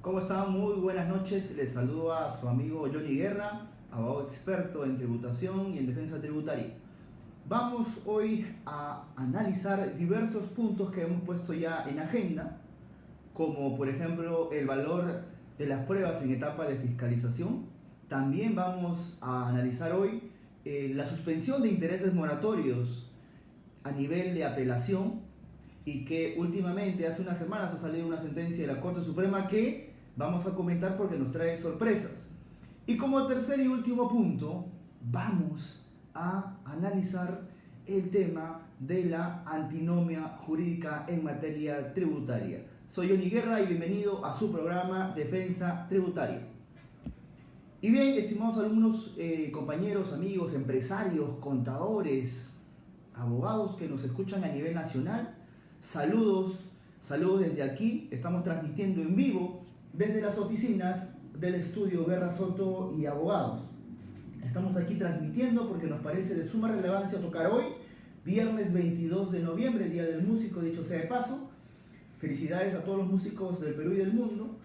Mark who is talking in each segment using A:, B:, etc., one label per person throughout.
A: ¿Cómo están? Muy buenas noches. Les saludo a su amigo Johnny Guerra, abogado experto en tributación y en defensa tributaria. Vamos hoy a analizar diversos puntos que hemos puesto ya en agenda, como por ejemplo el valor de las pruebas en etapa de fiscalización. También vamos a analizar hoy la suspensión de intereses moratorios a nivel de apelación, y que últimamente, hace unas semanas, ha salido una sentencia de la Corte Suprema que vamos a comentar porque nos trae sorpresas. Y como tercer y último punto, vamos a analizar el tema de la antinomia jurídica en materia tributaria. Soy Johnny Guerra y bienvenido a su programa Defensa Tributaria. Y bien, estimados alumnos, compañeros, amigos, empresarios, contadores, abogados que nos escuchan a nivel nacional, saludos desde aquí. Estamos transmitiendo en vivo desde las oficinas del estudio Guerra Soto y Abogados. Estamos aquí transmitiendo porque nos parece de suma relevancia tocar hoy, viernes 22 de noviembre, Día del Músico, dicho sea de paso. Felicidades a todos los músicos del Perú y del mundo.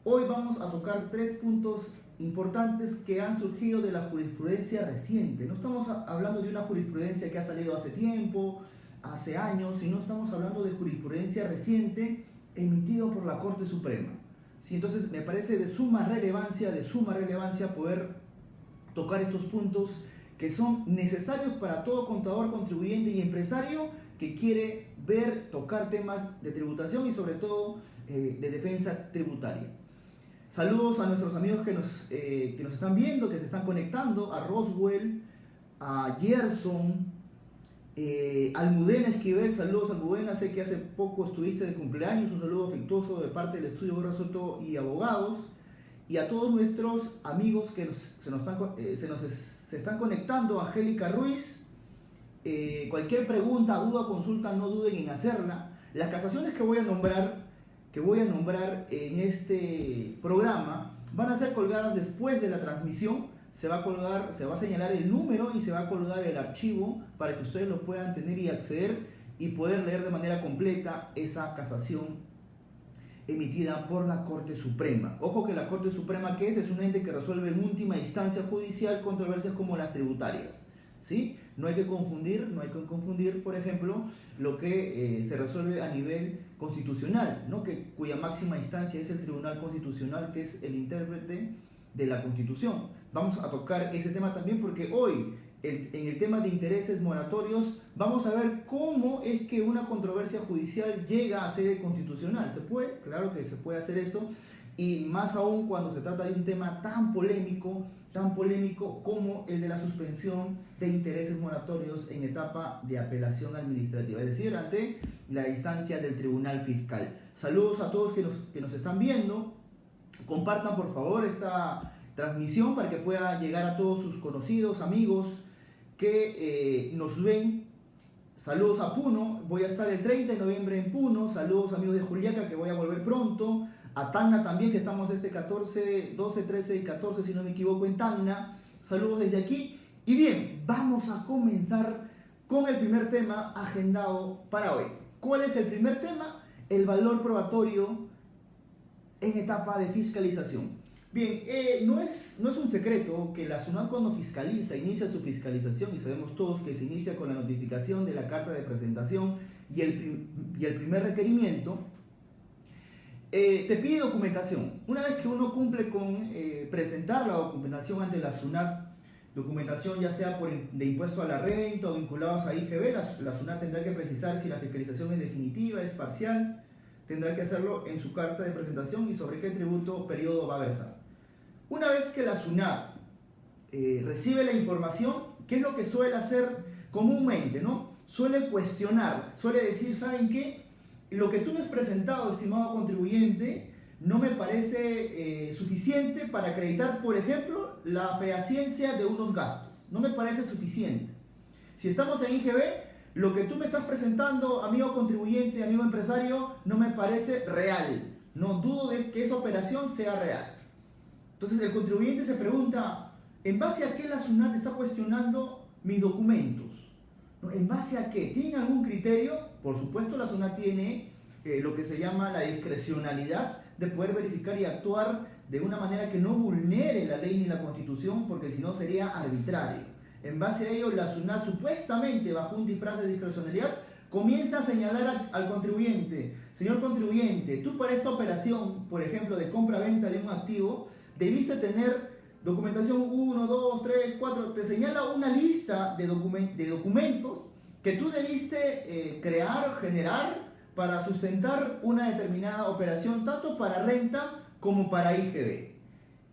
A: Hoy vamos a tocar tres puntos importantes que han surgido de la jurisprudencia reciente. No estamos hablando de una jurisprudencia que ha salido hace tiempo, hace años, sino estamos hablando de jurisprudencia reciente emitido por la Corte Suprema. Sí, entonces me parece de suma relevancia poder tocar estos puntos que son necesarios para todo contador, contribuyente y empresario que quiere tocar temas de tributación y sobre todo de defensa tributaria. Saludos a nuestros amigos que nos están viendo, que se están conectando, a Roswell, a Gerson, Almudena Esquivel. Saludos, Almudena, sé que hace poco estuviste de cumpleaños, un saludo afectuoso de parte del estudio Guerra Soto y Abogados, y a todos nuestros amigos que se están conectando. Angélica Ruiz, cualquier pregunta, duda, consulta, no duden en hacerla. Las casaciones que voy a nombrar en este programa van a ser colgadas después de la transmisión. Se va a señalar el número y se va a colgar el archivo para que ustedes lo puedan tener y acceder y poder leer de manera completa esa casación emitida por la Corte Suprema. Ojo que la Corte Suprema, ¿qué es? Es un ente que resuelve en última instancia judicial controversias como las tributarias, ¿sí? No hay que confundir, por ejemplo, lo que se resuelve a nivel constitucional, ¿no? Cuya máxima instancia es el Tribunal Constitucional, que es el intérprete de la Constitución. Vamos a tocar ese tema también porque hoy, en el tema de intereses moratorios, vamos a ver cómo es que una controversia judicial llega a sede constitucional. ¿Se puede? Claro que se puede hacer eso, y más aún cuando se trata de un tema tan polémico como el de la suspensión de intereses moratorios en etapa de apelación administrativa, es decir, ante la instancia del Tribunal Fiscal. Saludos a todos que nos están viendo. Compartan por favor esta transmisión para que pueda llegar a todos sus conocidos, amigos que nos ven. Saludos a Puno, voy a estar el 30 de noviembre en Puno. Saludos amigos de Juliaca, que voy a volver pronto. A Tacna también, que estamos este 14, 12, 13 y 14, si no me equivoco, en Tacna. Saludos desde aquí. Y bien, vamos a comenzar con el primer tema agendado para hoy. ¿Cuál es el primer tema? El valor probatorio en etapa de fiscalización. Bien, no es un secreto que la SUNAT, cuando inicia su fiscalización, y sabemos todos que se inicia con la notificación de la carta de presentación y el primer requerimiento, te pide documentación. Una vez que uno cumple con presentar la documentación ante la SUNAT, documentación ya sea de impuesto a la renta o vinculados a IGB, la SUNAT tendrá que precisar si la fiscalización es definitiva, es parcial. Tendrá que hacerlo en su carta de presentación y sobre qué tributo periodo va a versar. Una vez que la SUNAT recibe la información, ¿qué es lo que suele hacer comúnmente, ¿no? Suele cuestionar, suele decir, ¿saben qué? Lo que tú me has presentado, estimado contribuyente, no me parece suficiente para acreditar, por ejemplo, la fehaciencia de unos gastos. No me parece suficiente. Si estamos en IGB, lo que tú me estás presentando, amigo contribuyente, amigo empresario, no me parece real. No dudo de que esa operación sea real. Entonces el contribuyente se pregunta, ¿en base a qué la SUNAT está cuestionando mis documentos? ¿No? ¿En base a qué? ¿Tienen algún criterio? Por supuesto, la SUNAT tiene lo que se llama la discrecionalidad de poder verificar y actuar de una manera que no vulnere la ley ni la Constitución, porque si no sería arbitrario. En base a ello, la SUNAT, supuestamente bajo un disfraz de discrecionalidad, comienza a señalar al contribuyente: señor contribuyente, tú para esta operación, por ejemplo, de compra-venta de un activo, debiste tener documentación 1, 2, 3, 4, te señala una lista de documentos que tú debiste crear, generar, para sustentar una determinada operación, tanto para renta como para IGB.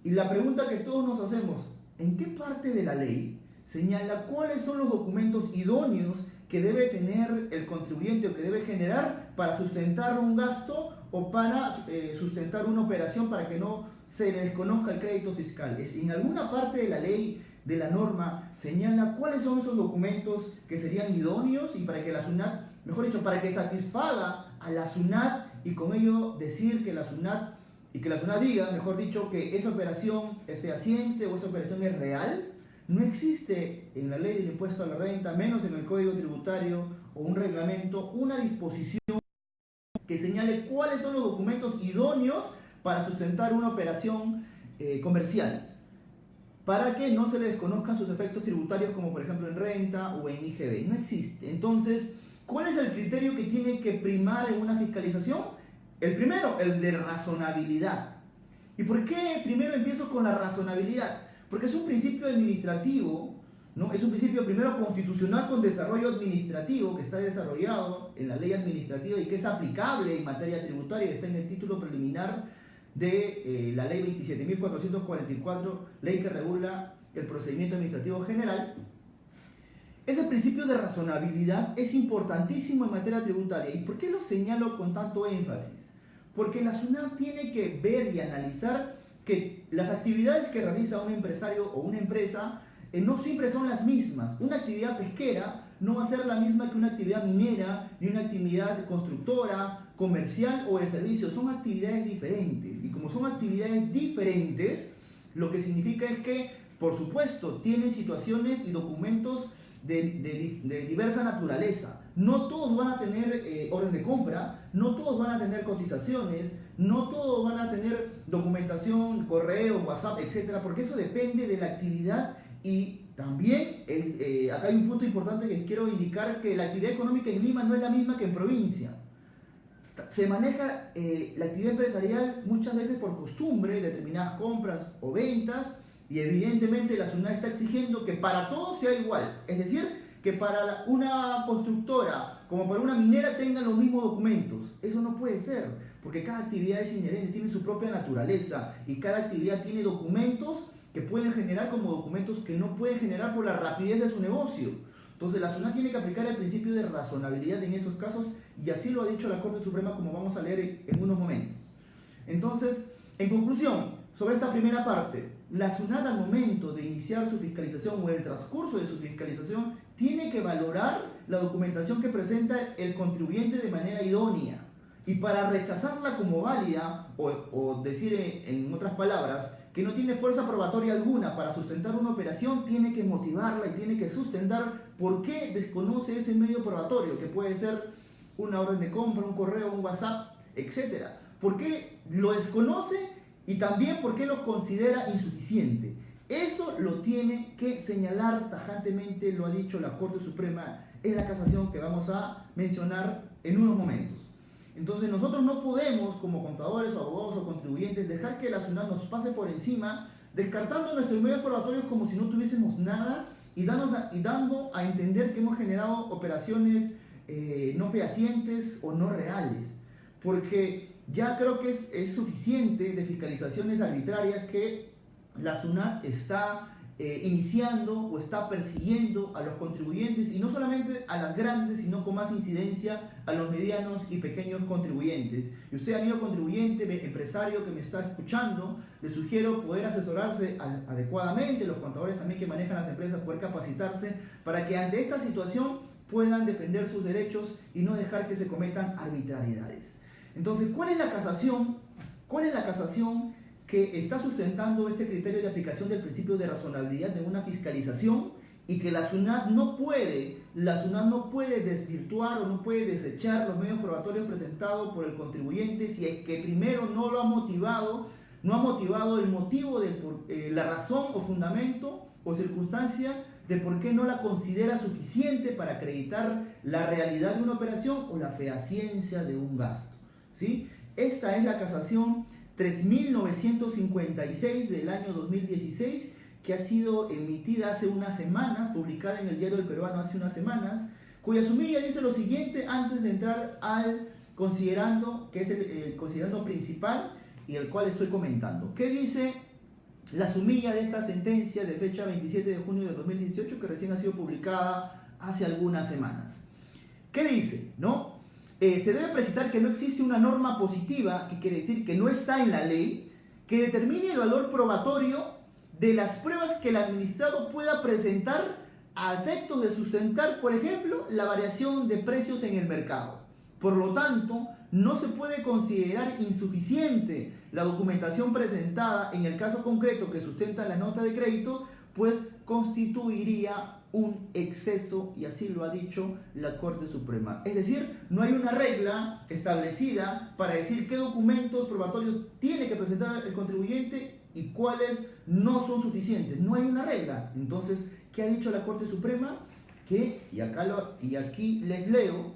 A: Y la pregunta que todos nos hacemos: ¿en qué parte de la ley señala cuáles son los documentos idóneos que debe tener el contribuyente o que debe generar para sustentar un gasto o para sustentar una operación, para que no se le desconozca el crédito fiscal? En alguna parte de la ley, de la norma, señala cuáles son esos documentos que serían idóneos y para que la SUNAT, mejor dicho, para que satisfaga a la SUNAT, y con ello decir que la SUNAT, y que la SUNAT diga, mejor dicho, que esa operación es fehaciente o esa operación es real. No existe en la ley del impuesto a la renta, menos en el Código Tributario o un reglamento, una disposición que señale cuáles son los documentos idóneos para sustentar una operación comercial, para que no se le desconozcan sus efectos tributarios, como por ejemplo en renta o en IGB. No existe. Entonces, ¿cuál es el criterio que tiene que primar en una fiscalización? El primero, el de razonabilidad. ¿Y por qué primero empiezo con la razonabilidad? Porque es un principio administrativo, ¿no? Es un principio primero constitucional con desarrollo administrativo, que está desarrollado en la ley administrativa y que es aplicable en materia tributaria, que está en el título preliminar de la ley 27.444, ley que regula el procedimiento administrativo general. Ese principio de razonabilidad es importantísimo en materia tributaria. ¿Y por qué lo señalo con tanto énfasis? Porque la SUNAT tiene que ver y analizar que las actividades que realiza un empresario o una empresa no siempre son las mismas. Una actividad pesquera no va a ser la misma que una actividad minera, ni una actividad constructora, comercial o de servicios. Son actividades diferentes. Y como son actividades diferentes, lo que significa es que, por supuesto, tienen situaciones y documentos de diversa naturaleza. No todos van a tener orden de compra, no todos van a tener cotizaciones, no todos van a tener documentación, correo, WhatsApp, etcétera, porque eso depende de la actividad. Y también acá hay un punto importante que quiero indicar: que la actividad económica en Lima no es la misma que en provincia. Se maneja la actividad empresarial muchas veces por costumbre, determinadas compras o ventas, y evidentemente la SUNAT está exigiendo que para todos sea igual. Es decir, que para una constructora como para una minera tengan los mismos documentos. Eso no puede ser, porque cada actividad es inherente, tiene su propia naturaleza, y cada actividad tiene documentos que pueden generar como documentos que no pueden generar por la rapidez de su negocio. Entonces la SUNAT tiene que aplicar el principio de razonabilidad en esos casos, y así lo ha dicho la Corte Suprema, como vamos a leer en unos momentos. Entonces, en conclusión, sobre esta primera parte, la SUNAT, al momento de iniciar su fiscalización o el transcurso de su fiscalización, tiene que valorar la documentación que presenta el contribuyente de manera idónea, y para rechazarla como válida o decir en otras palabras que no tiene fuerza probatoria alguna para sustentar una operación, tiene que motivarla y tiene que sustentar por qué desconoce ese medio probatorio, que puede ser una orden de compra, un correo, un WhatsApp, etc. ¿Por qué lo desconoce? Y también por qué lo considera insuficiente. Eso lo tiene que señalar tajantemente, lo ha dicho la Corte Suprema en la casación que vamos a mencionar en unos momentos. Entonces nosotros no podemos, como contadores o abogados o contribuyentes, dejar que la SUNAT nos pase por encima, descartando nuestros medios probatorios como si no tuviésemos nada, y dando a entender que hemos generado operaciones no fehacientes o no reales. Porque ya creo que es suficiente de fiscalizaciones arbitrarias que la SUNAT está iniciando o está persiguiendo a los contribuyentes, y no solamente a las grandes, sino con más incidencia a los medianos y pequeños contribuyentes. Y usted, amigo contribuyente, empresario que me está escuchando, le sugiero poder asesorarse adecuadamente, los contadores también que manejan las empresas, poder capacitarse para que ante esta situación puedan defender sus derechos y no dejar que se cometan arbitrariedades. Entonces, ¿cuál es la casación? ¿Cuál es la casación que está sustentando este criterio de aplicación del principio de razonabilidad de una fiscalización y que la SUNAT no puede desvirtuar o no puede desechar los medios probatorios presentados por el contribuyente si es que primero no lo ha motivado, no ha motivado el motivo de la razón o fundamento o circunstancia de por qué no la considera suficiente para acreditar la realidad de una operación o la fehaciencia de un gasto, ¿sí? Esta es la casación 3956 del año 2016, que ha sido emitida hace unas semanas, publicada en el Diario del Peruano hace unas semanas, cuya sumilla dice lo siguiente antes de entrar al considerando, que es el considerando principal y el cual estoy comentando. ¿Qué dice la sumilla de esta sentencia de fecha 27 de junio de 2018, que recién ha sido publicada hace algunas semanas? ¿Qué dice? ¿No? Se debe precisar que no existe una norma positiva, que quiere decir que no está en la ley, que determine el valor probatorio de las pruebas que el administrado pueda presentar a efectos de sustentar, por ejemplo, la variación de precios en el mercado. Por lo tanto, no se puede considerar insuficiente la documentación presentada en el caso concreto que sustenta la nota de crédito, pues constituiría un exceso, y así lo ha dicho la Corte Suprema. Es decir, no hay una regla establecida para decir qué documentos probatorios tiene que presentar el contribuyente y cuáles no son suficientes. No hay una regla. Entonces, ¿qué ha dicho la Corte Suprema? Que, y aquí les leo,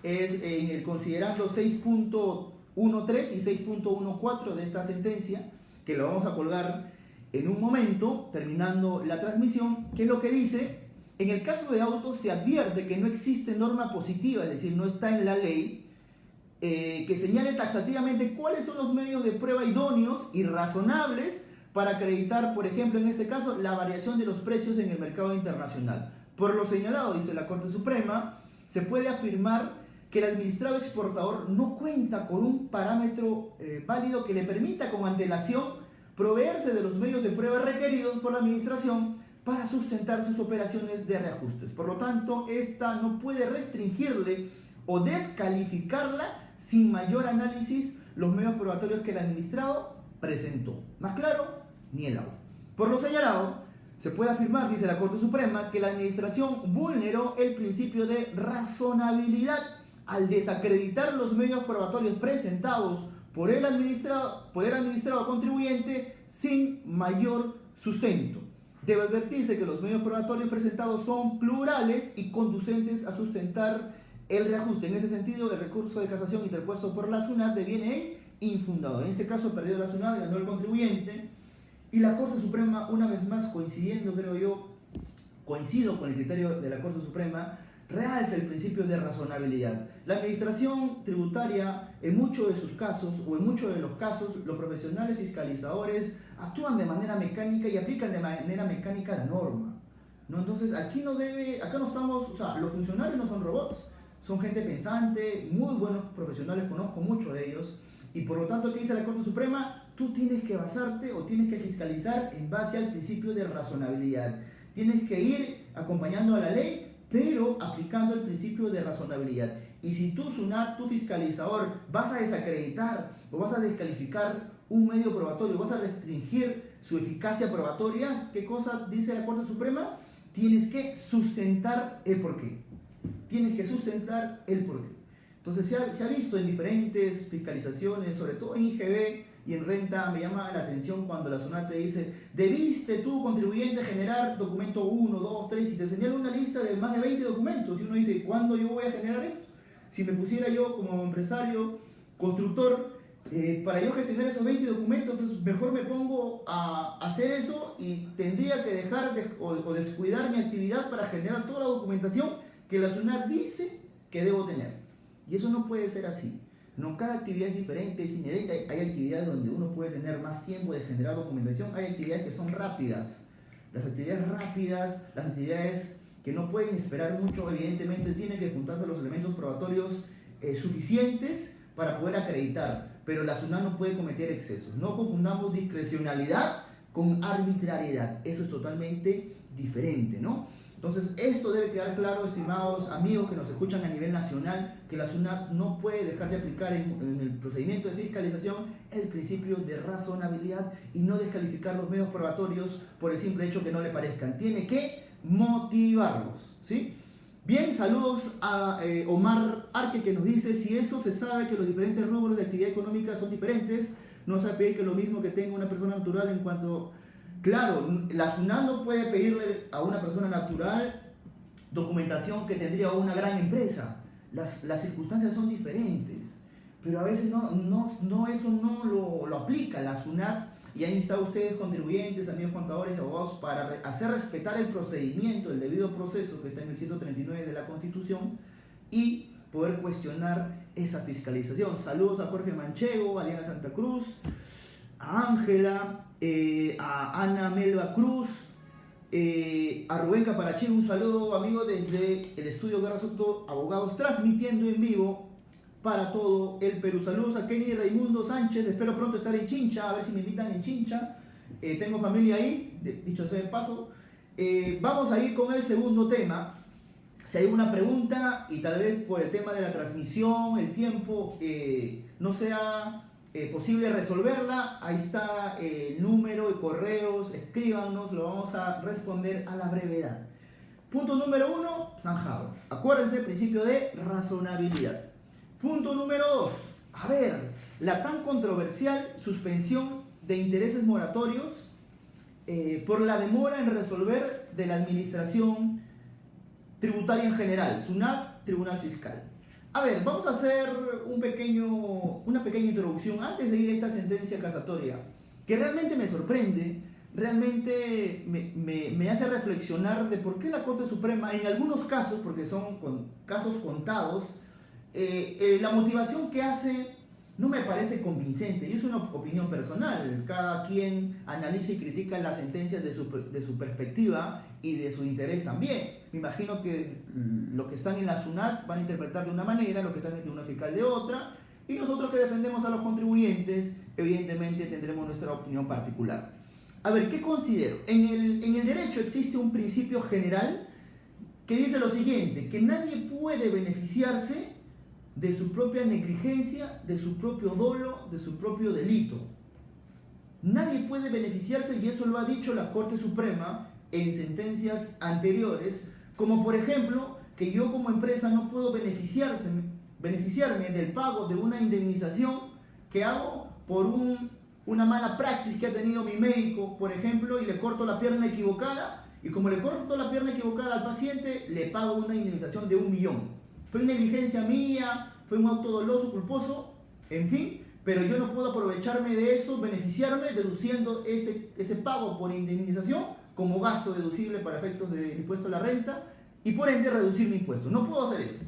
A: es en el considerando 6.13 y 6.14 de esta sentencia, que lo vamos a colgar en un momento, terminando la transmisión, que es lo que dice: en el caso de autos se advierte que no existe norma positiva, es decir, no está en la ley, que señale taxativamente cuáles son los medios de prueba idóneos y razonables para acreditar, por ejemplo, en este caso, la variación de los precios en el mercado internacional. Por lo señalado, dice la Corte Suprema, se puede afirmar que el administrado exportador no cuenta con un parámetro válido que le permita con antelación proveerse de los medios de prueba requeridos por la administración para sustentar sus operaciones de reajustes. Por lo tanto, esta no puede restringirle o descalificarla sin mayor análisis los medios probatorios que el administrado presentó. Más claro, ni el agua. Por lo señalado, se puede afirmar, dice la Corte Suprema, que la administración vulneró el principio de razonabilidad al desacreditar los medios probatorios presentados por el administrado contribuyente sin mayor sustento. Debe advertirse que los medios probatorios presentados son plurales y conducentes a sustentar el reajuste. En ese sentido, el recurso de casación interpuesto por la SUNAT deviene infundado. En este caso, perdió la SUNAT, ganó el contribuyente. Y la Corte Suprema, una vez más, coincido con el criterio de la Corte Suprema, realza el principio de razonabilidad. La administración tributaria, en muchos de sus casos, o en muchos de los casos, los profesionales fiscalizadores actúan de manera mecánica y aplican de manera mecánica la norma, ¿no? Entonces, acá no estamos, o sea, los funcionarios no son robots, son gente pensante, muy buenos profesionales, conozco muchos de ellos, y por lo tanto, ¿qué dice la Corte Suprema? Tú tienes que basarte o tienes que fiscalizar en base al principio de razonabilidad. Tienes que ir acompañando a la ley, pero aplicando el principio de razonabilidad. Y si tú, SUNAT, tu fiscalizador, vas a desacreditar o vas a descalificar un medio probatorio, vas a restringir su eficacia probatoria, ¿qué cosa dice la Corte Suprema? Tienes que sustentar el porqué. Tienes que sustentar el porqué. Entonces se ha visto en diferentes fiscalizaciones, sobre todo en IGB y en renta, me llama la atención cuando la SUNAT te dice: debiste tú, contribuyente, generar documento 1, 2, 3, y te señala una lista de más de 20 documentos, y uno dice: ¿cuándo yo voy a generar esto? Si me pusiera yo como empresario, constructor, para yo gestionar esos 20 documentos, pues mejor me pongo a hacer eso y tendría que dejar o descuidar mi actividad para generar toda la documentación que la SUNAT dice que debo tener. Y eso no puede ser así. No, cada actividad es diferente, es inherente. Hay actividades donde uno puede tener más tiempo de generar documentación, hay actividades que son rápidas. Las actividades rápidas, las actividades que no pueden esperar mucho, evidentemente tienen que juntarse los elementos probatorios suficientes para poder acreditar, pero la SUNAT no puede cometer excesos. No confundamos discrecionalidad con arbitrariedad, eso es totalmente diferente, ¿no? Entonces, esto debe quedar claro, estimados amigos que nos escuchan a nivel nacional, que la SUNAT no puede dejar de aplicar en el procedimiento de fiscalización el principio de razonabilidad y no descalificar los medios probatorios por el simple hecho que no le parezcan. Tiene que motivarlos, ¿sí? Bien, saludos a Omar Arque, que nos dice: si eso se sabe que los diferentes rubros de actividad económica son diferentes, no se pedir que lo mismo que tenga una persona natural en cuanto... Claro, la SUNAT no puede pedirle a una persona natural documentación que tendría una gran empresa. Las circunstancias son diferentes, pero a veces eso no lo aplica la SUNAT, y ahí están ustedes, contribuyentes, amigos contadores y abogados, para hacer respetar el procedimiento, el debido proceso que está en el 139 de la Constitución, y poder cuestionar esa fiscalización. Saludos a Jorge Manchego, a Diana Santa Cruz, a Ángela, a Ana Melba Cruz, a Rubén Caparachi. Un saludo, amigo, desde el estudio Guerra Soto Abogados, transmitiendo en vivo para todo el Perú. Saludos a Kenny Raimundo Sánchez, espero pronto estar en Chincha, a ver si me invitan en Chincha. Tengo familia ahí, dicho sea de paso. Vamos a ir con el segundo tema. Si hay una pregunta y tal vez por el tema de la transmisión, el tiempo, no sea posible resolverla, ahí está el número y correos, escríbanos, lo vamos a responder a la brevedad. Punto número 1, zanjado. Acuérdense, principio de razonabilidad. Punto número 2, a ver, la tan controversial suspensión de intereses moratorios por la demora en resolver de la administración tributaria en general, SUNAT, Tribunal Fiscal. A ver, vamos a hacer una pequeña introducción antes de ir a esta sentencia casatoria, que realmente me sorprende, realmente me hace reflexionar de por qué la Corte Suprema, en algunos casos, porque son casos contados, la motivación que hace no me parece convincente, y es una opinión personal. Cada quien analiza y critica las sentencias de su perspectiva y de su interés también. Me imagino que los que están en la SUNAT van a interpretar de una manera, los que están en el Tribunal Fiscal de otra, y nosotros que defendemos a los contribuyentes, evidentemente tendremos nuestra opinión particular. A ver, ¿qué considero? En el derecho existe un principio general que dice lo siguiente: que nadie puede beneficiarse de su propia negligencia, de su propio dolo, de su propio delito. Nadie puede beneficiarse, y eso lo ha dicho la Corte Suprema en sentencias anteriores, como por ejemplo que yo como empresa no puedo beneficiarme del pago de una indemnización que hago por una mala praxis que ha tenido mi médico, por ejemplo, y le corto la pierna equivocada, y como le corto la pierna equivocada al paciente, le pago una indemnización de 1 millón. Fue negligencia mía, fue un acto doloso, culposo, en fin, pero yo no puedo aprovecharme de eso, beneficiarme, deduciendo ese pago por indemnización como gasto deducible para efectos del impuesto a la renta, y por ende reducir mi impuesto. No puedo hacer eso.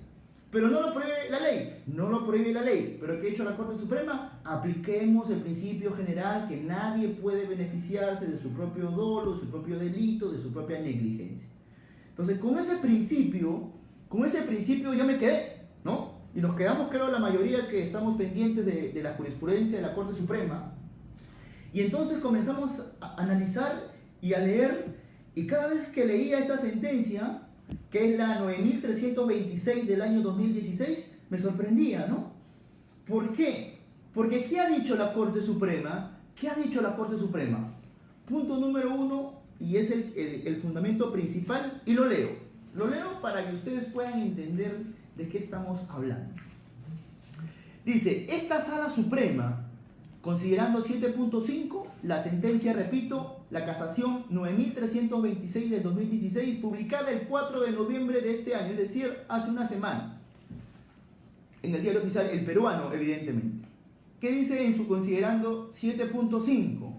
A: Pero no lo prohíbe la ley, no lo prohíbe la ley. Pero ¿qué ha hecho la Corte Suprema? Apliquemos el principio general que nadie puede beneficiarse de su propio dolo, de su propio delito, de su propia negligencia. Entonces, con ese principio yo me quedé, ¿no? Y nos quedamos, creo, la mayoría que estamos pendientes de la jurisprudencia de la Corte Suprema. Y entonces comenzamos a analizar y a leer, y cada vez que leía esta sentencia, que es la 9326 del año 2016, me sorprendía, ¿no? ¿Por qué? Porque ¿qué ha dicho la Corte Suprema? ¿Qué ha dicho la Corte Suprema? Punto número 1, y es el fundamento principal, y lo leo para que ustedes puedan entender de qué estamos hablando. Dice: esta Sala Suprema, considerando 7.5, la sentencia, repito, la casación 9326 del 2016, publicada el 4 de noviembre de este año, es decir, hace unas semanas, en el diario oficial El Peruano, evidentemente. ¿Qué dice en su considerando 7.5?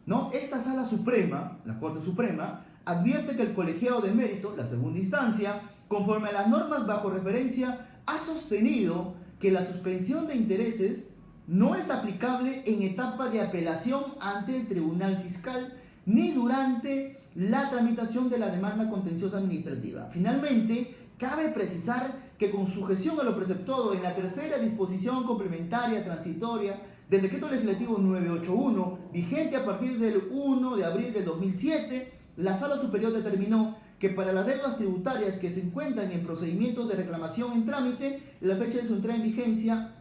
A: ¿No? Esta Sala Suprema, la Corte Suprema, advierte que el colegiado de mérito, la segunda instancia, conforme a las normas bajo referencia, ha sostenido que la suspensión de intereses no es aplicable en etapa de apelación ante el Tribunal Fiscal ni durante la tramitación de la demanda contenciosa administrativa. Finalmente, cabe precisar que con sujeción a lo preceptuado en la tercera disposición complementaria transitoria del Decreto Legislativo 981, vigente a partir del 1 de abril de 2007, la Sala Superior determinó que para las deudas tributarias que se encuentran en procedimientos de reclamación en trámite, la fecha de su entrada en vigencia,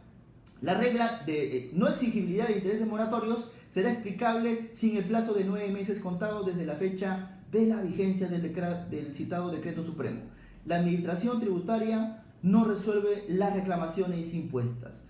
A: la regla de no exigibilidad de intereses moratorios será explicable sin el plazo de 9 meses contados desde la fecha de la vigencia del citado decreto supremo. La administración tributaria no resuelve las reclamaciones impuestas.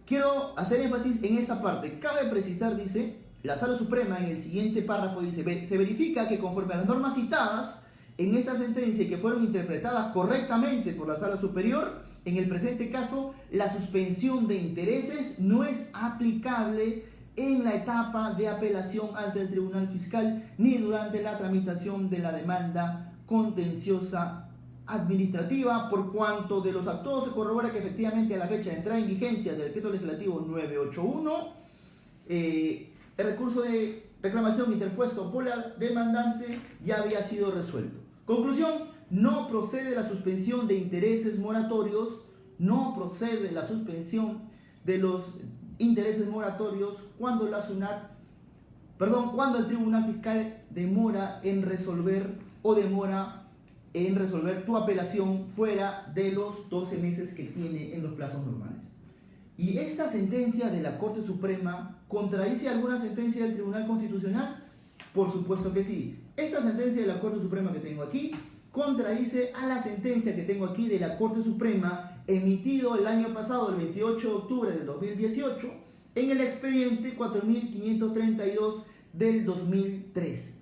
A: Quiero hacer énfasis en esta parte. Cabe precisar, dice, la Sala Suprema en el siguiente párrafo dice: se verifica que conforme a las normas citadas en esta sentencia y que fueron interpretadas correctamente por la Sala Superior, en el presente caso, la suspensión de intereses no es aplicable en la etapa de apelación ante el Tribunal Fiscal ni durante la tramitación de la demanda contenciosa administrativa, por cuanto de los actos se corrobora que efectivamente a la fecha de entrada en vigencia del decreto legislativo 981, el recurso de reclamación interpuesto por la demandante ya había sido resuelto. Conclusión: no procede la suspensión de intereses moratorios, no procede la suspensión de los intereses moratorios cuando cuando el Tribunal Fiscal demora en resolver tu apelación fuera de los 12 meses que tiene en los plazos normales. ¿Y esta sentencia de la Corte Suprema contradice alguna sentencia del Tribunal Constitucional? Por supuesto que sí. Esta sentencia de la Corte Suprema que tengo aquí contradice a la sentencia que tengo aquí de la Corte Suprema emitido el año pasado, el 28 de octubre del 2018, en el expediente 4532 del 2013.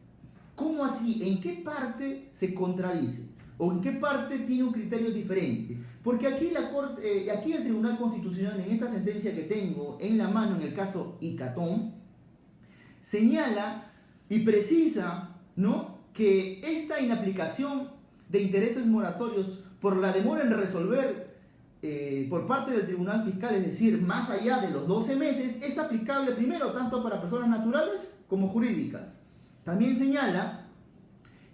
A: ¿Cómo así? ¿En qué parte se contradice? ¿O en qué parte tiene un criterio diferente? Porque aquí el Tribunal Constitucional, en esta sentencia que tengo en la mano en el caso Icatón, señala y precisa, ¿no?, que esta inaplicación de intereses moratorios por la demora en resolver por parte del Tribunal Fiscal, es decir, más allá de los 12 meses, es aplicable primero tanto para personas naturales como jurídicas. También señala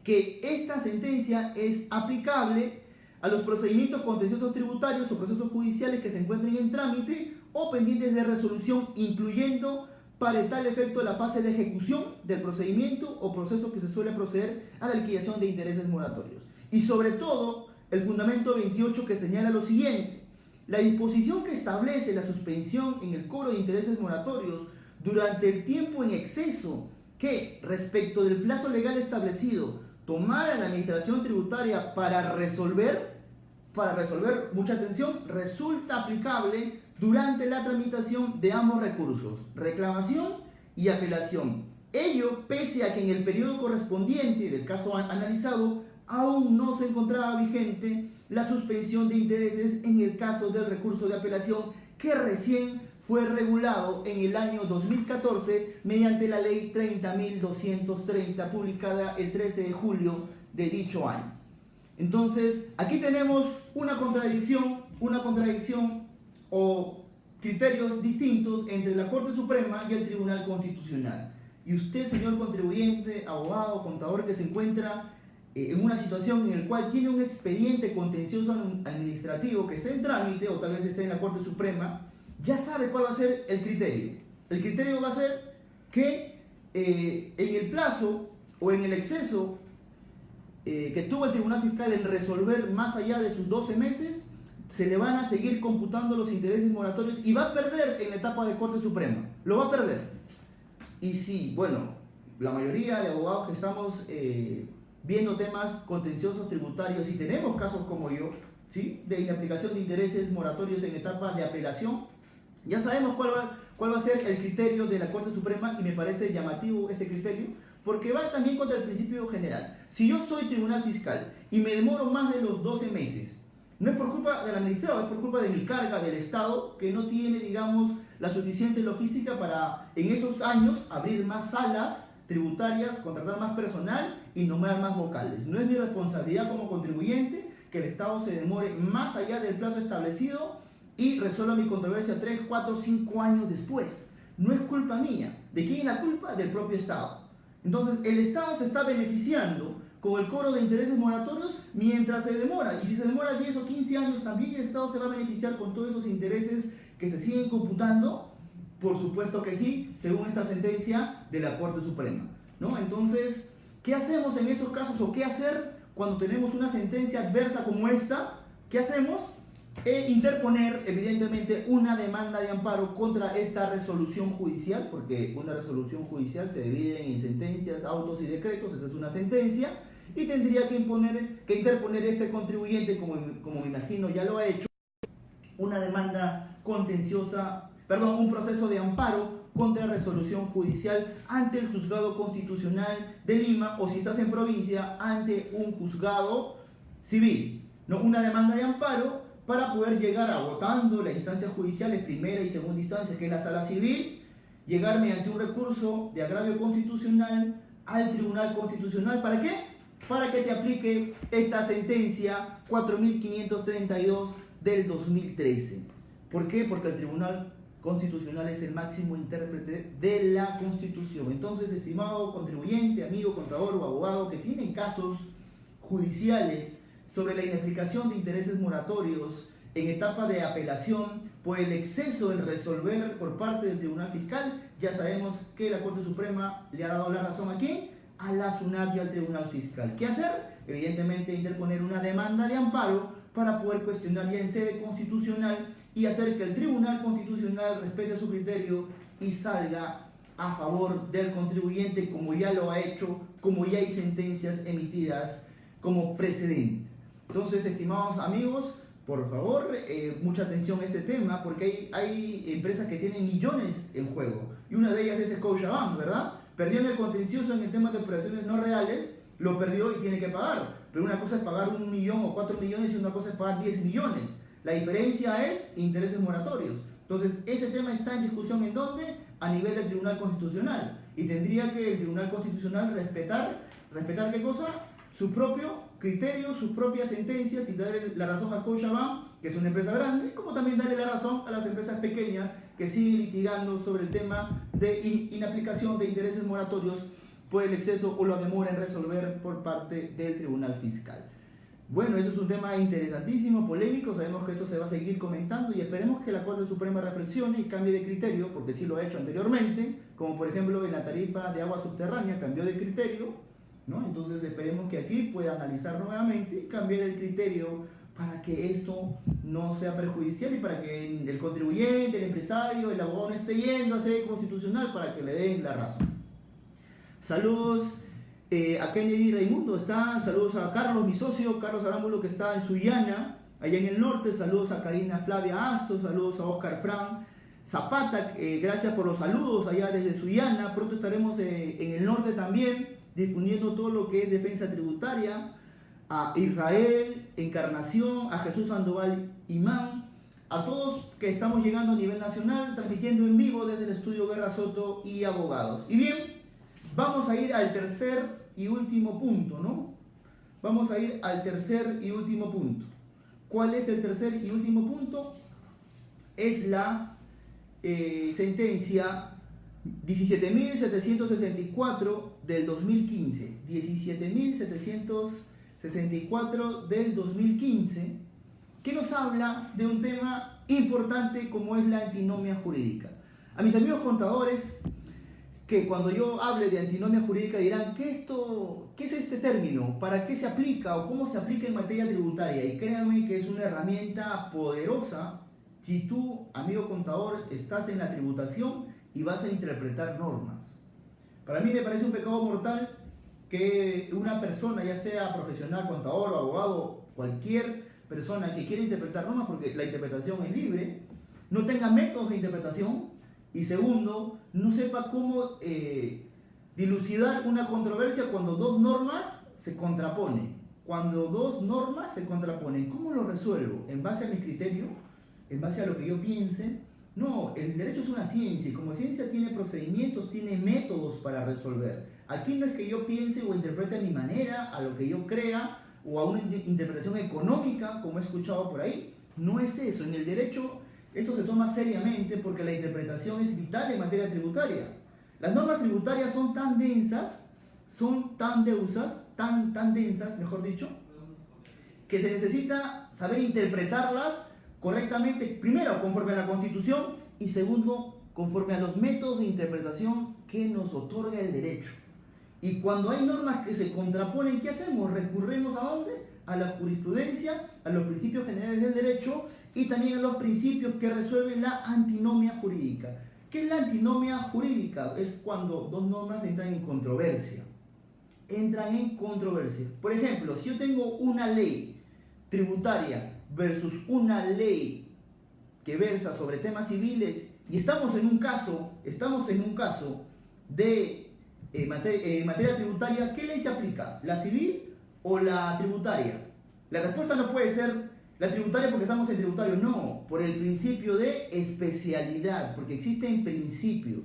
A: que esta sentencia es aplicable a los procedimientos contenciosos tributarios o procesos judiciales que se encuentren en trámite o pendientes de resolución, incluyendo para tal efecto la fase de ejecución del procedimiento o proceso que se suele proceder a la liquidación de intereses moratorios. Y sobre todo, el fundamento 28, que señala lo siguiente: la disposición que establece la suspensión en el cobro de intereses moratorios durante el tiempo en exceso que, respecto del plazo legal establecido, tomara la administración tributaria para resolver, mucha atención, resulta aplicable durante la tramitación de ambos recursos, reclamación y apelación. Ello pese a que en el periodo correspondiente del caso analizado aún no se encontraba vigente la suspensión de intereses en el caso del recurso de apelación, que recién fue regulado en el año 2014 mediante la ley 30.230, publicada el 13 de julio de dicho año. Entonces, aquí tenemos una contradicción o criterios distintos entre la Corte Suprema y el Tribunal Constitucional. Y usted, señor contribuyente, abogado, contador, que se encuentra en una situación en la cual tiene un expediente contencioso administrativo que está en trámite, o tal vez esté en la Corte Suprema, ya sabe cuál va a ser el criterio. El criterio va a ser que en el plazo o en el exceso que tuvo el Tribunal Fiscal en resolver más allá de sus 12 meses, se le van a seguir computando los intereses moratorios y va a perder en la etapa de Corte Suprema. Lo va a perder. Y sí, bueno, la mayoría de abogados que estamos viendo temas contenciosos tributarios y tenemos casos como yo, ¿sí?, de inaplicación de intereses moratorios en etapa de apelación, ya sabemos cuál va a ser el criterio de la Corte Suprema, y me parece llamativo este criterio porque va también contra el principio general. Si yo soy Tribunal Fiscal y me demoro más de los 12 meses, no es por culpa del administrado, es por culpa de mi carga del Estado, que no tiene, digamos, la suficiente logística para en esos años abrir más salas tributarias, contratar más personal y nombrar más vocales. No es mi responsabilidad como contribuyente que el Estado se demore más allá del plazo establecido y resuelva mi controversia 3, 4, 5 años después. No es culpa mía. ¿De quién es la culpa? Del propio Estado. Entonces, el Estado se está beneficiando con el cobro de intereses moratorios mientras se demora. Y si se demora 10 o 15 años, también el Estado se va a beneficiar con todos esos intereses que se siguen computando. Por supuesto que sí, según esta sentencia de la Corte Suprema, ¿no? Entonces, ¿qué hacemos en esos casos o qué hacer cuando tenemos una sentencia adversa como esta? ¿Qué hacemos? e interponer evidentemente una demanda de amparo contra esta resolución judicial, porque una resolución judicial se divide en sentencias, autos y decretos. Esta es una sentencia, y tendría que interponer este contribuyente, como me imagino ya lo ha hecho, una demanda contenciosa, perdón, un proceso de amparo contra resolución judicial ante el Juzgado Constitucional de Lima, o si estás en provincia, ante un juzgado civil, ¿no? Una demanda de amparo para poder llegar, agotando las instancias judiciales, primera y segunda instancia, que es la sala civil, llegar mediante un recurso de agravio constitucional al Tribunal Constitucional. ¿Para qué? Para que te aplique esta sentencia 4532 del 2013. ¿Por qué? Porque el Tribunal Constitucional es el máximo intérprete de la Constitución. Entonces, estimado contribuyente, amigo, contador o abogado que tienen casos judiciales sobre la inaplicación de intereses moratorios en etapa de apelación por el exceso en resolver por parte del Tribunal Fiscal, ya sabemos que la Corte Suprema le ha dado la razón ¿a quién? A la SUNAT y al Tribunal Fiscal. ¿Qué hacer? Evidentemente interponer una demanda de amparo para poder cuestionar ya en sede constitucional y hacer que el Tribunal Constitucional respete su criterio y salga a favor del contribuyente, como ya lo ha hecho, como ya hay sentencias emitidas como precedente. Entonces, estimados amigos, por favor, mucha atención a este tema, porque hay empresas que tienen millones en juego, y una de ellas es Scotiabank, ¿verdad? Perdió en el contencioso en el tema de operaciones no reales, lo perdió y tiene que pagar, pero una cosa es pagar 1 millón o 4 millones y una cosa es pagar 10 millones. La diferencia es intereses moratorios. Entonces, ese tema está en discusión, ¿en dónde? A nivel del Tribunal Constitucional, y tendría que el Tribunal Constitucional respetar ¿qué cosa? Su propio criterio, sus propias sentencias, y darle la razón a Scotiabank, que es una empresa grande, como también darle la razón a las empresas pequeñas que siguen litigando sobre el tema de inaplicación de intereses moratorios por el exceso o la demora en resolver por parte del Tribunal Fiscal. Bueno, eso es un tema interesantísimo, polémico. Sabemos que esto se va a seguir comentando y esperemos que la Corte Suprema reflexione y cambie de criterio, porque sí lo ha hecho anteriormente, como por ejemplo en la tarifa de agua subterránea cambió de criterio, ¿no? Entonces esperemos que aquí pueda analizar nuevamente y cambiar el criterio para que esto no sea perjudicial y para que el contribuyente, el empresario, el abogado no esté yendo a sede constitucional para que le den la razón. Saludos a Kennedy Raimundo, saludos a Carlos, mi socio, Carlos Arámbulo, que está en Sullana, allá en el norte. Saludos a Karina Flavia Astos, saludos a Oscar Fran Zapata, gracias por los saludos allá desde Sullana. Pronto estaremos en el norte también, difundiendo todo lo que es defensa tributaria, a Israel, Encarnación, a Jesús Sandoval Imán, a todos que estamos llegando a nivel nacional, transmitiendo en vivo desde el estudio Guerra Soto y Abogados. Y bien, vamos a ir al tercer y último punto, ¿no? Vamos a ir al tercer y último punto. ¿Cuál es el tercer y último punto? Es la sentencia 17.764 del 2015, 17.764 del 2015, que nos habla de un tema importante como es la antinomia jurídica. A mis amigos contadores, que cuando yo hable de antinomia jurídica dirán, ¿qué es este término? ¿Para qué se aplica o cómo se aplica en materia tributaria? Y créanme que es una herramienta poderosa si tú, amigo contador, estás en la tributación y vas a interpretar normas. Para mí me parece un pecado mortal que una persona, ya sea profesional, contador o abogado, cualquier persona que quiera interpretar normas, porque la interpretación es libre, no tenga métodos de interpretación, y segundo, no sepa cómo dilucidar una controversia cuando dos normas se contraponen. Cuando dos normas se contraponen, ¿cómo lo resuelvo? ¿En base a mi criterio? ¿En base a lo que yo piense? No, el derecho es una ciencia y como ciencia tiene procedimientos, tiene métodos para resolver. Aquí no es que yo piense o interprete a mi manera, a lo que yo crea o a una interpretación económica, como he escuchado por ahí. No es eso. En el derecho esto se toma seriamente porque la interpretación es vital en materia tributaria. Las normas tributarias son tan densas, tan densas, mejor dicho, que se necesita saber interpretarlas correctamente, primero conforme a la Constitución y segundo conforme a los métodos de interpretación que nos otorga el derecho. Y cuando hay normas que se contraponen, ¿qué hacemos? ¿Recurrimos a dónde? a la jurisprudencia, a los principios generales del derecho y también a los principios que resuelven la antinomia jurídica. ¿Qué es la antinomia jurídica? Es cuando dos normas entran en controversia. Por ejemplo, si yo tengo una ley tributaria versus una ley que versa sobre temas civiles y estamos en un caso de materia tributaria, ¿qué ley se aplica? ¿La civil o la tributaria? La respuesta no puede ser la tributaria porque estamos en tributario, no, por el principio de especialidad, porque existen principios.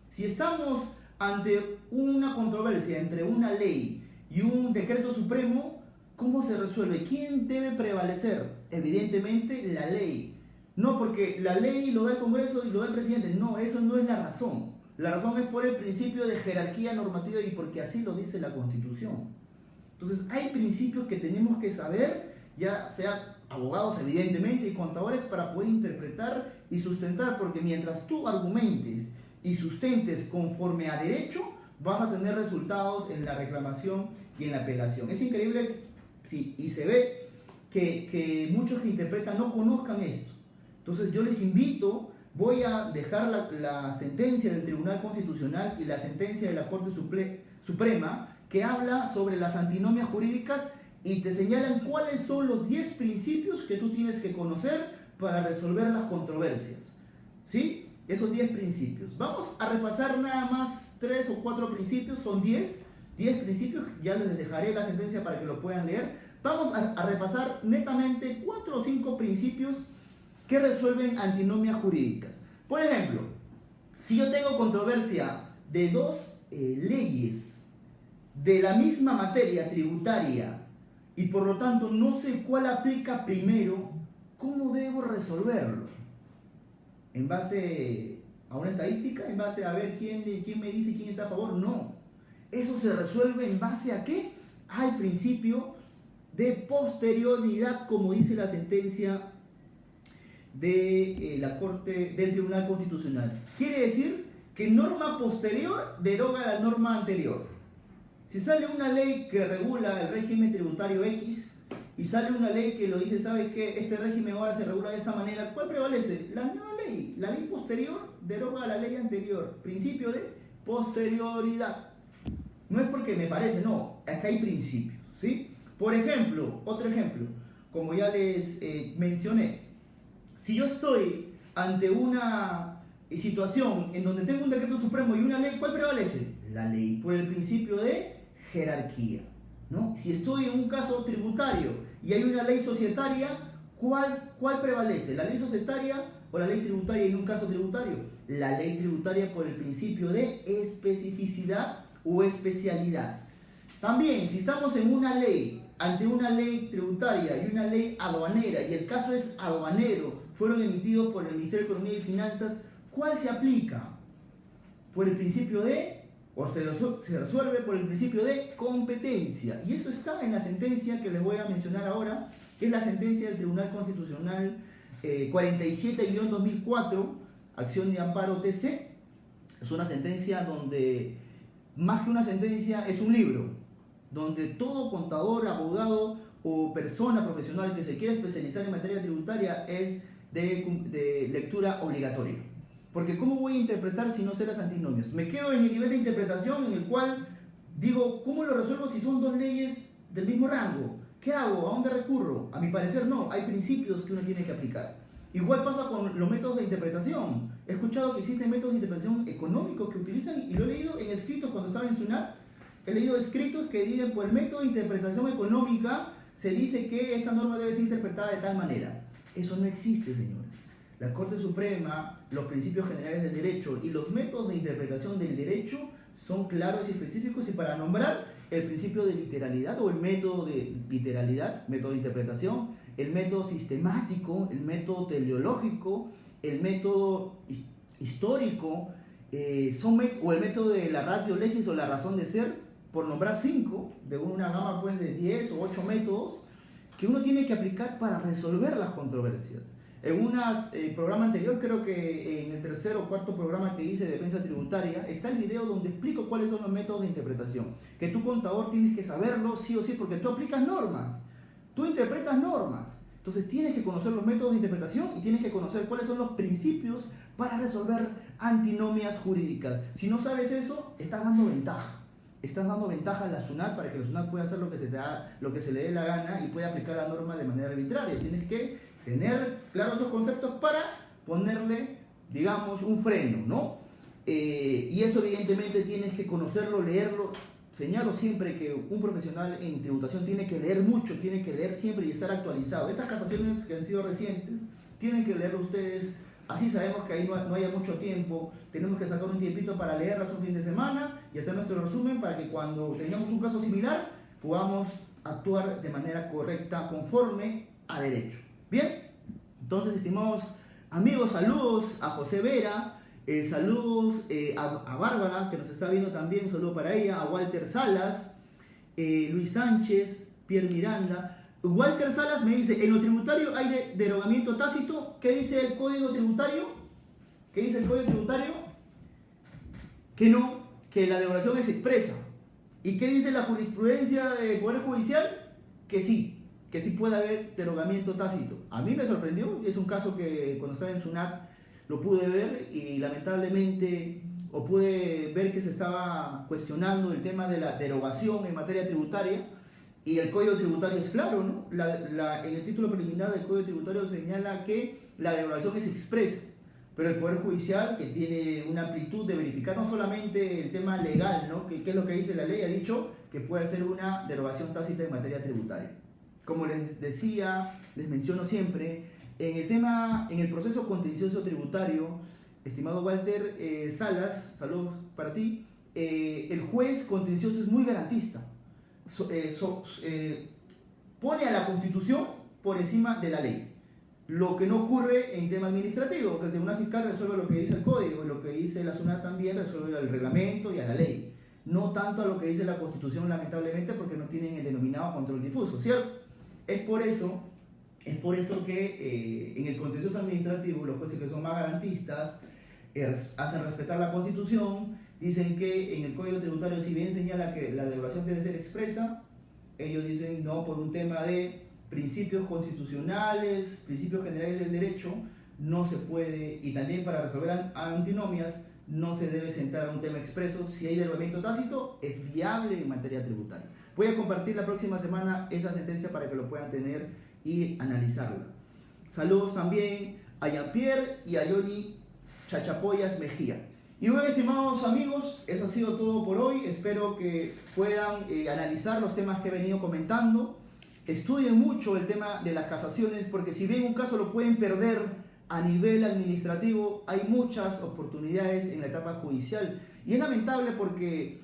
A: Si estamos ante una controversia entre una ley y un decreto supremo, ¿cómo se resuelve? ¿Quién debe prevalecer? Evidentemente la ley. No porque la ley lo da el Congreso y lo da el presidente. No, eso no es la razón. La razón es por el principio de jerarquía normativa y porque así lo dice la Constitución. Entonces hay principios que tenemos que saber, ya sea abogados evidentemente y contadores, para poder interpretar y sustentar, porque mientras tú argumentes y sustentes conforme a derecho, vas a tener resultados en la reclamación y en la apelación. Es increíble, sí, y se ve que muchos que interpretan no conozcan esto. Entonces yo les invito, voy a dejar la sentencia del Tribunal Constitucional y la sentencia de la Corte Suprema que habla sobre las antinomias jurídicas y te señalan cuáles son los 10 principios que tú tienes que conocer para resolver las controversias. ¿Sí? Esos 10 principios. Vamos a repasar nada más 3 o 4 principios, son 10 principios, ya les dejaré la sentencia para que lo puedan leer. Vamos a repasar netamente 4 o 5 principios que resuelven antinomias jurídicas. Por ejemplo, si yo tengo controversia de dos leyes de la misma materia tributaria y por lo tanto no sé cuál aplica primero, ¿cómo debo resolverlo? ¿En base a una estadística? ¿En base a ver quién me dice quién está a favor? No. Eso se resuelve en base a ¿qué? Al principio de posterioridad, como dice la sentencia de la Corte del Tribunal Constitucional. Quiere decir que norma posterior deroga la norma anterior. Si sale una ley que regula el régimen tributario X y sale una ley que lo dice, ¿sabes qué? Este régimen ahora se regula de esta manera, ¿cuál prevalece? La nueva ley. La ley posterior deroga la ley anterior. Principio de posterioridad. No es porque me parece, no, acá hay principios, ¿sí? Por ejemplo, otro ejemplo, como ya les mencioné, si yo estoy ante una situación en donde tengo un decreto supremo y una ley, ¿cuál prevalece? La ley, por el principio de jerarquía, ¿no? Si estoy en un caso tributario y hay una ley societaria, ¿cuál prevalece? ¿La ley societaria o la ley tributaria en un caso tributario? La ley tributaria por el principio de especificidad o especialidad. También, si estamos en una ley, ante una ley tributaria y una ley aduanera, y el caso es aduanero, fueron emitidos por el Ministerio de Economía y Finanzas, ¿cuál se aplica? Por el principio de, o se resuelve por el principio de competencia. Y eso está en la sentencia que les voy a mencionar ahora, que es la sentencia del Tribunal Constitucional 47-2004, acción de amparo TC. Es una sentencia donde, más que una sentencia, es un libro, donde todo contador, abogado o persona profesional que se quiera especializar en materia tributaria es de lectura obligatoria. Porque ¿cómo voy a interpretar si no sé las antinomias? Me quedo en el nivel de interpretación en el cual digo, ¿cómo lo resuelvo si son dos leyes del mismo rango? ¿Qué hago? ¿A dónde recurro? A mi parecer no, hay principios que uno tiene que aplicar. Igual pasa con los métodos de interpretación. He escuchado que existen métodos de interpretación económicos que utilizan, y lo he leído en escritos cuando estaba en SUNAT. He leído escritos que dicen, por el método de interpretación económica se dice que esta norma debe ser interpretada de tal manera. Eso no existe, señores. La Corte Suprema, los principios generales del derecho y los métodos de interpretación del derecho son claros y específicos, y para nombrar el principio de literalidad o el método de literalidad, método de interpretación, el método sistemático, el método teleológico, el método histórico, o el método de la ratio legis o la razón de ser, por nombrar 5, de una gama pues de 10 o 8 métodos que uno tiene que aplicar para resolver las controversias. En un programa anterior, creo que en el tercer o cuarto programa que hice de defensa tributaria, está el video donde explico cuáles son los métodos de interpretación. Que tu contador tienes que saberlo sí o sí, porque tú aplicas normas. Tú interpretas normas. Entonces tienes que conocer los métodos de interpretación y tienes que conocer cuáles son los principios para resolver antinomias jurídicas. Si no sabes eso, estás dando ventaja. Estás dando ventaja a la SUNAT para que la SUNAT pueda hacer lo que se le dé la gana y pueda aplicar la norma de manera arbitraria. Tienes que tener claros esos conceptos para ponerle, digamos, un freno, ¿no? Y eso evidentemente tienes que conocerlo, leerlo. Señalo siempre que un profesional en tributación tiene que leer mucho, tiene que leer siempre y estar actualizado. Estas casaciones que han sido recientes, tienen que leerlo ustedes. Así sabemos que ahí no haya mucho tiempo. Tenemos que sacar un tiempito para leerlas un fin de semana y hacer nuestro resumen para que cuando tengamos un caso similar podamos actuar de manera correcta, conforme a derecho. Bien, entonces, estimados amigos, saludos a José Vera. Saludos a Bárbara, que nos está viendo también, un saludo para ella, a Walter Salas, Luis Sánchez, Pierre Miranda. Walter Salas me dice, en lo tributario hay derogamiento tácito. ¿Qué dice el Código Tributario? ¿Qué dice el Código Tributario? Que no, que la derogación es expresa. ¿Y qué dice la jurisprudencia del Poder Judicial? Que sí puede haber derogamiento tácito. A mí me sorprendió, es un caso que cuando estaba en SUNAT lo pude ver y lamentablemente pude ver que se estaba cuestionando el tema de la derogación en materia tributaria y el Código Tributario es claro, ¿no? En el título preliminar del Código Tributario señala que la derogación es expresa, pero el Poder Judicial, que tiene una amplitud de verificar no solamente el tema legal, ¿no? Que es lo que dice la ley, ha dicho que puede hacer una derogación tácita en materia tributaria. Como les decía, les menciono siempre, en el proceso contencioso tributario, estimado Walter Salas, saludos para ti, el juez contencioso es muy garantista. Pone a la Constitución por encima de la ley. Lo que no ocurre en tema administrativo, que el Tribunal Fiscal resuelve lo que dice el Código, y lo que dice la SUNAT también resuelve al reglamento y a la ley. No tanto a lo que dice la Constitución, lamentablemente, porque no tienen el denominado control difuso, ¿cierto? Es por eso que en el contencioso administrativo los jueces que son más garantistas hacen respetar la Constitución, dicen que en el Código Tributario, si bien señala que la derogación debe ser expresa, ellos dicen no, por un tema de principios constitucionales, principios generales del derecho, no se puede, y también para resolver antinomias, no se debe sentar a un tema expreso. Si hay derogamiento tácito, es viable en materia tributaria. Voy a compartir la próxima semana esa sentencia para que lo puedan tener y analizarla. Saludos también a Jean-Pierre y a Johnny Chachapoyas Mejía. Y bueno, estimados amigos, eso ha sido todo por hoy. Espero que puedan analizar los temas que he venido comentando. Estudien mucho el tema de las casaciones, porque si bien un caso lo pueden perder a nivel administrativo, hay muchas oportunidades en la etapa judicial. Y es lamentable porque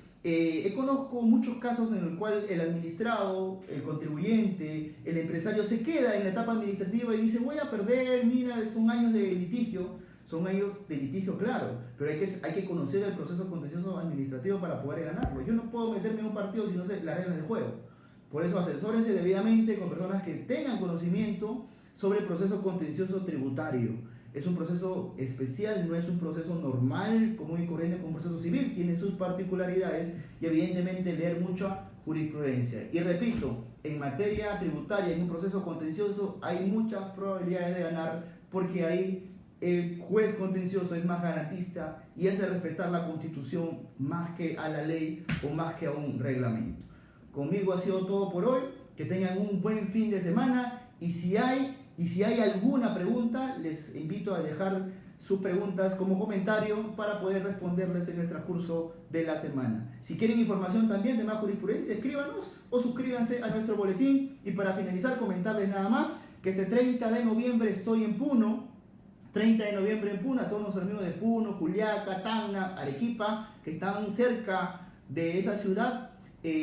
A: conozco muchos casos en el cual el administrado, el contribuyente, el empresario se queda en la etapa administrativa y dice voy a perder, mira, son años de litigio. Son años de litigio, claro, pero hay que conocer el proceso contencioso administrativo para poder ganarlo. Yo no puedo meterme en un partido si no sé las reglas del juego. Por eso asesórense debidamente con personas que tengan conocimiento sobre el proceso contencioso tributario. Es un proceso especial, no es un proceso normal, común y corriente como un proceso civil, tiene sus particularidades y evidentemente leer mucha jurisprudencia. Y repito, en materia tributaria, en un proceso contencioso, hay muchas probabilidades de ganar porque ahí el juez contencioso es más garantista y hace respetar la Constitución más que a la ley o más que a un reglamento. Conmigo ha sido todo por hoy, que tengan un buen fin de semana y si hay alguna pregunta, les invito a dejar sus preguntas como comentario para poder responderles en el transcurso de la semana. Si quieren información también de más jurisprudencia, escríbanos o suscríbanse a nuestro boletín. Y para finalizar, comentarles nada más que este 30 de noviembre estoy en Puno. 30 de noviembre en Puno, a todos nuestros amigos de Puno, Juliaca, Tacna, Arequipa, que están cerca de esa ciudad,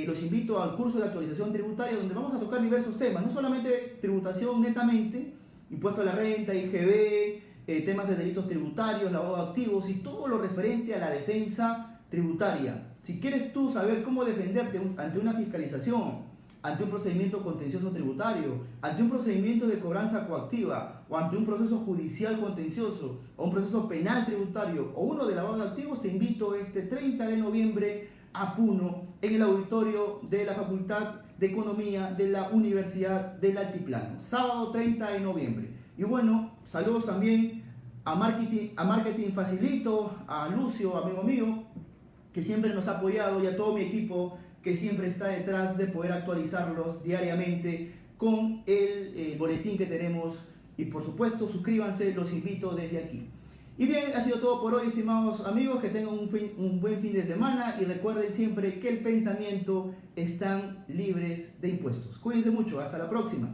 A: los invito al curso de actualización tributaria donde vamos a tocar diversos temas, no solamente tributación netamente, impuesto a la renta, IGB, temas de delitos tributarios, lavado de activos y todo lo referente a la defensa tributaria. Si quieres tú saber cómo defenderte ante una fiscalización, ante un procedimiento contencioso tributario, ante un procedimiento de cobranza coactiva, o ante un proceso judicial contencioso, o un proceso penal tributario, o uno de lavado de activos, te invito este 30 de noviembre a Puno, en el auditorio de la Facultad de de Economía de la Universidad del Altiplano, sábado 30 de noviembre. Y bueno, saludos también a Marketing Facilito, a Lucio, amigo mío, que siempre nos ha apoyado, y a todo mi equipo que siempre está detrás de poder actualizarlos diariamente con el boletín que tenemos. Y por supuesto, suscríbanse, los invito desde aquí. Y bien, ha sido todo por hoy, estimados amigos, que tengan un buen fin de semana y recuerden siempre que el pensamiento están libres de impuestos. Cuídense mucho, hasta la próxima.